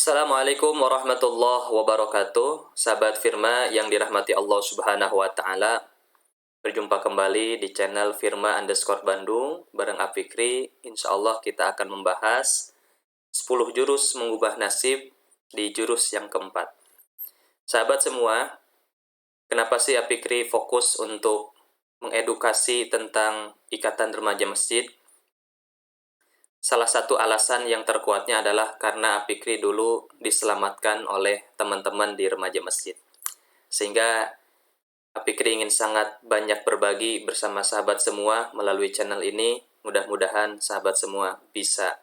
Assalamualaikum warahmatullahi wabarakatuh. Sahabat Firma yang dirahmati Allah Subhanahu wa Ta'ala, berjumpa kembali di channel Firma_Bandung bareng Afikri. Insya Allah kita akan membahas 10 jurus mengubah nasib di jurus yang keempat. Sahabat semua, kenapa sih Afikri fokus untuk mengedukasi tentang Ikatan Remaja Masjid? Salah satu alasan yang terkuatnya adalah karena Fikri dulu diselamatkan oleh teman-teman di remaja masjid. Sehingga Fikri ingin sangat banyak berbagi bersama sahabat semua melalui channel ini. Mudah-mudahan sahabat semua bisa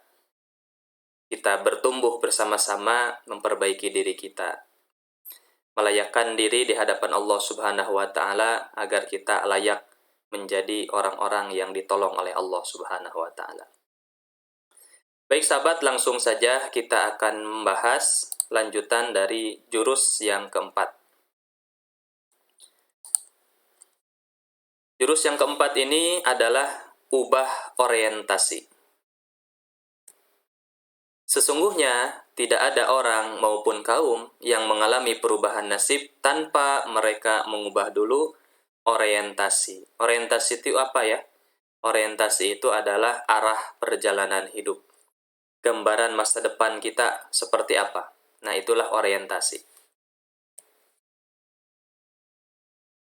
kita bertumbuh bersama-sama memperbaiki diri kita. Melayakkan diri di hadapan Allah Subhanahu wa Ta'ala agar kita layak menjadi orang-orang yang ditolong oleh Allah Subhanahu wa Ta'ala. Baik sahabat, langsung saja kita akan membahas lanjutan dari jurus yang keempat. Jurus yang keempat ini adalah ubah orientasi. Sesungguhnya tidak ada orang maupun kaum yang mengalami perubahan nasib tanpa mereka mengubah dulu orientasi. Orientasi itu apa ya? Orientasi itu adalah arah perjalanan hidup. Gambaran masa depan kita seperti apa. Nah, itulah orientasi.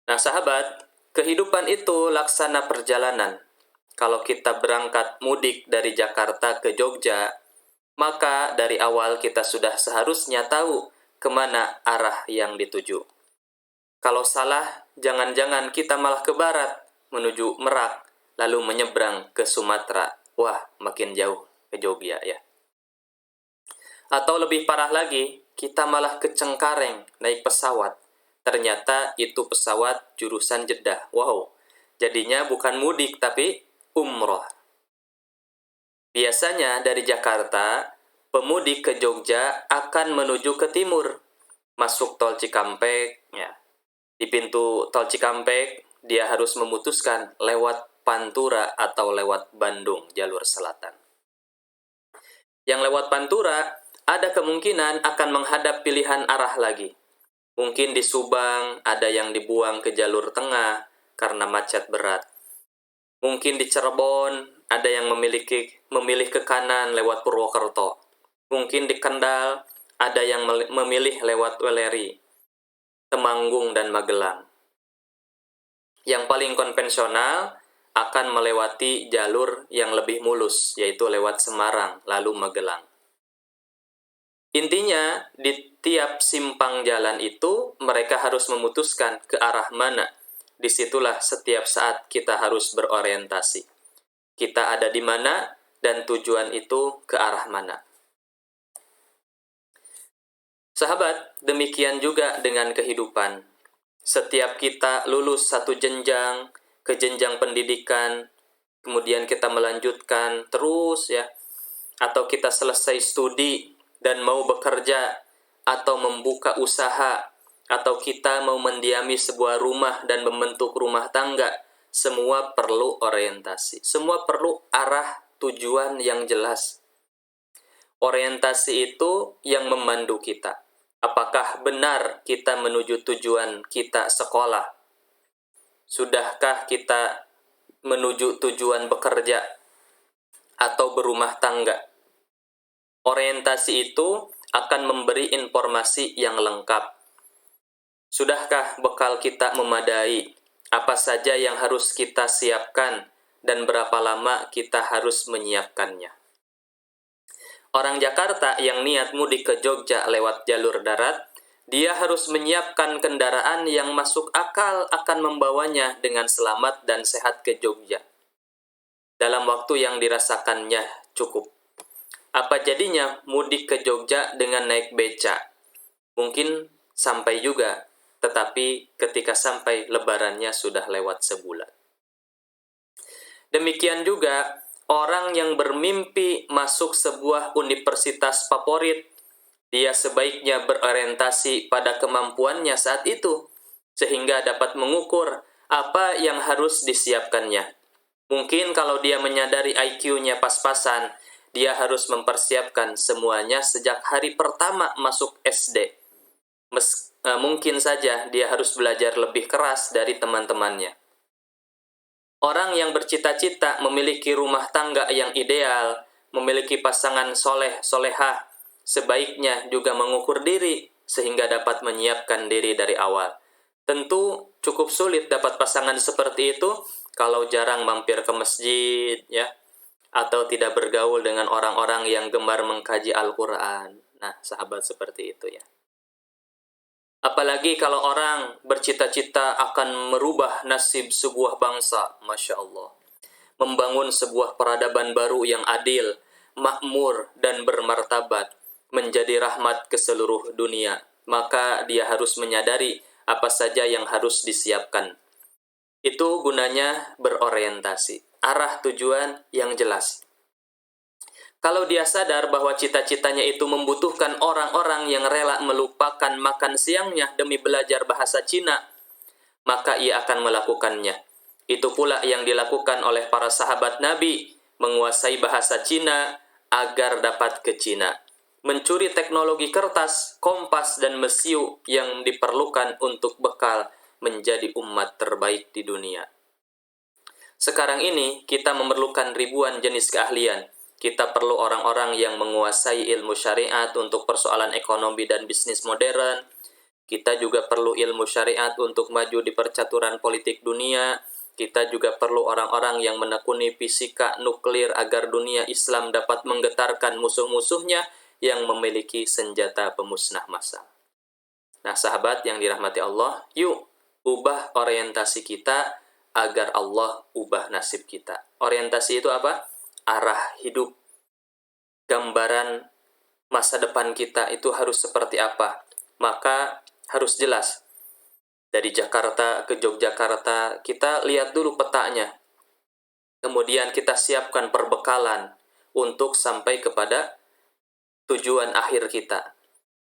Nah, sahabat, kehidupan itu laksana perjalanan. Kalau kita berangkat mudik dari Jakarta ke Jogja, maka dari awal kita sudah seharusnya tahu kemana arah yang dituju. Kalau salah, jangan-jangan kita malah ke barat, menuju Merak, lalu menyeberang ke Sumatera. Wah, makin jauh ke Jogja ya. Atau lebih parah lagi, kita malah ke Cengkareng naik pesawat. Ternyata itu pesawat jurusan Jeddah. Wow, jadinya bukan mudik tapi umroh. Biasanya dari Jakarta, pemudik ke Jogja akan menuju ke timur. Masuk tol Cikampek, ya. Di pintu tol Cikampek, dia harus memutuskan lewat Pantura atau lewat Bandung, jalur selatan. Yang lewat Pantura, ada kemungkinan akan menghadap pilihan arah lagi. Mungkin di Subang ada yang dibuang ke jalur tengah karena macet berat. Mungkin di Cirebon ada yang memilih ke kanan lewat Purwokerto. Mungkin di Kendal ada yang memilih lewat Weleri, Temanggung, dan Magelang. Yang paling konvensional akan melewati jalur yang lebih mulus, yaitu lewat Semarang, lalu Magelang. Intinya, di tiap simpang jalan itu, mereka harus memutuskan ke arah mana. Disitulah setiap saat kita harus berorientasi. Kita ada di mana, dan tujuan itu ke arah mana. Sahabat, demikian juga dengan kehidupan. Setiap kita lulus satu jenjang, ke jenjang pendidikan, kemudian kita melanjutkan terus ya, atau kita selesai studi dan mau bekerja, atau membuka usaha, atau kita mau mendiami sebuah rumah dan membentuk rumah tangga, semua perlu orientasi. Semua perlu arah tujuan yang jelas. Orientasi itu yang memandu kita. Apakah benar kita menuju tujuan kita sekolah? Sudahkah kita menuju tujuan bekerja atau berumah tangga? Orientasi itu akan memberi informasi yang lengkap. Sudahkah bekal kita memadai? Apa saja yang harus kita siapkan dan berapa lama kita harus menyiapkannya? Orang Jakarta yang niat mudik ke Jogja lewat jalur darat, dia harus menyiapkan kendaraan yang masuk akal akan membawanya dengan selamat dan sehat ke Jogja. Dalam waktu yang dirasakannya cukup. Apa jadinya mudik ke Jogja dengan naik beca? Mungkin sampai juga, tetapi ketika sampai lebarannya sudah lewat sebulan. Demikian juga orang yang bermimpi masuk sebuah universitas favorit, dia sebaiknya berorientasi pada kemampuannya saat itu, sehingga dapat mengukur apa yang harus disiapkannya. Mungkin kalau dia menyadari IQ-nya pas-pasan, dia harus mempersiapkan semuanya sejak hari pertama masuk SD. Mungkin saja dia harus belajar lebih keras dari teman-temannya. Orang yang bercita-cita memiliki rumah tangga yang ideal, memiliki pasangan soleh-solehah, sebaiknya juga mengukur diri sehingga dapat menyiapkan diri dari awal. Tentu cukup sulit dapat pasangan seperti itu kalau jarang mampir ke masjid, ya, atau tidak bergaul dengan orang-orang yang gemar mengkaji Al-Quran. Nah, sahabat, seperti itu ya. Apalagi kalau orang bercita-cita akan merubah nasib sebuah bangsa, Masya Allah. Membangun sebuah peradaban baru yang adil, makmur, dan bermartabat, menjadi rahmat ke seluruh dunia. Maka dia harus menyadari apa saja yang harus disiapkan. Itu gunanya berorientasi, arah tujuan yang jelas. Kalau dia sadar bahwa cita-citanya itu membutuhkan orang-orang yang rela melupakan makan siangnya demi belajar bahasa Cina, maka ia akan melakukannya. Itu pula yang dilakukan oleh para sahabat Nabi, menguasai bahasa Cina agar dapat ke Cina. Mencuri teknologi kertas, kompas, dan mesiu yang diperlukan untuk bekal menjadi umat terbaik di dunia. Sekarang ini kita memerlukan ribuan jenis keahlian. Kita perlu orang-orang yang menguasai ilmu syariat untuk persoalan ekonomi dan bisnis modern. Kita juga perlu ilmu syariat untuk maju di percaturan politik dunia. Kita juga perlu orang-orang yang menekuni fisika nuklir agar dunia Islam dapat menggetarkan musuh-musuhnya yang memiliki senjata pemusnah massal. Nah, sahabat yang dirahmati Allah, yuk ubah orientasi kita agar Allah ubah nasib kita. Orientasi itu apa? Arah hidup. Gambaran masa depan kita itu harus seperti apa? Maka harus jelas. Dari Jakarta ke Yogyakarta, kita lihat dulu petanya. Kemudian kita siapkan perbekalan untuk sampai kepada tujuan akhir kita.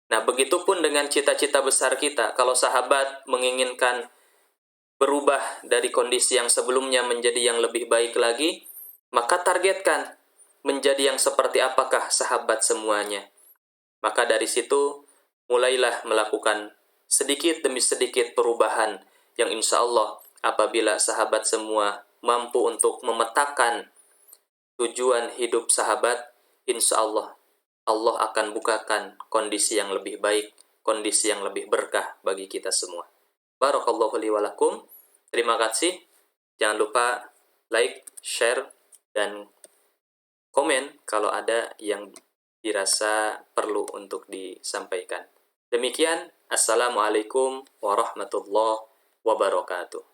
Nah, begitupun dengan cita-cita besar kita. Kalau sahabat menginginkan berubah dari kondisi yang sebelumnya menjadi yang lebih baik lagi, maka targetkan menjadi yang seperti apakah sahabat semuanya. Maka dari situ, mulailah melakukan sedikit demi sedikit perubahan yang insya Allah apabila sahabat semua mampu untuk memetakan tujuan hidup sahabat, insya Allah Allah akan bukakan kondisi yang lebih baik, kondisi yang lebih berkah bagi kita semua. Barakallahu li wa lakum. Terima kasih. Jangan lupa like, share, dan komen kalau ada yang dirasa perlu untuk disampaikan. Demikian, Assalamualaikum warahmatullahi wabarakatuh.